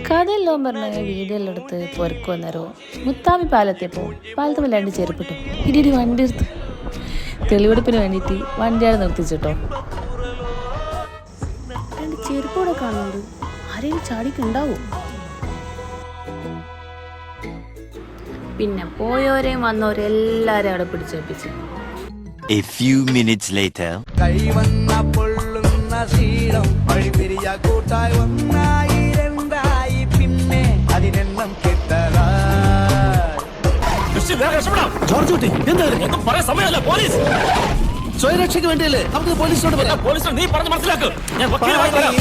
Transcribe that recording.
കഥയെല്ലാം പറഞ്ഞ വീഡിയോ എല്ലാം എടുത്ത് പൊരക്ക് വന്നേരോ മുത്താമി പാലത്തെപ്പോ പാലത്ത് വല്ലാണ്ട് ചെരുപ്പിട്ടു ഇടി വണ്ടി എടുത്ത് തെളിവെടുപ്പിന് വേണ്ടിയിട്ട് വണ്ടിയാണ് നിർത്തിച്ചിട്ടോ. രണ്ട് ചെരുപ്പോടെ കാണുന്നുണ്ട്, ആരെയും ചാടിക്കുണ്ടാവും. പിന്നെ പോയോരെയും വന്നവരെയും എല്ലാരെയും അവിടെ പിടിച്ചേപ്പിച്ചു. A few minutes later. കൈവന്ന പൊള്ളുന്ന ശീലം വഴിപിരിയ കൂട്ടായി ഒന്നായി രണ്ടായി പിന്നെ അതിനെണ്ണം കെട്ടതായി. സ്വയരക്ഷയ്ക്ക് വേണ്ടിയല്ലേ നമുക്ക് പോലീസിനോട് പറയാം. പോലീസിനോട് നീ പറഞ്ഞ് മനസ്സിലാക്ക്. ഞാൻ വക്കീലുമായി വരാം.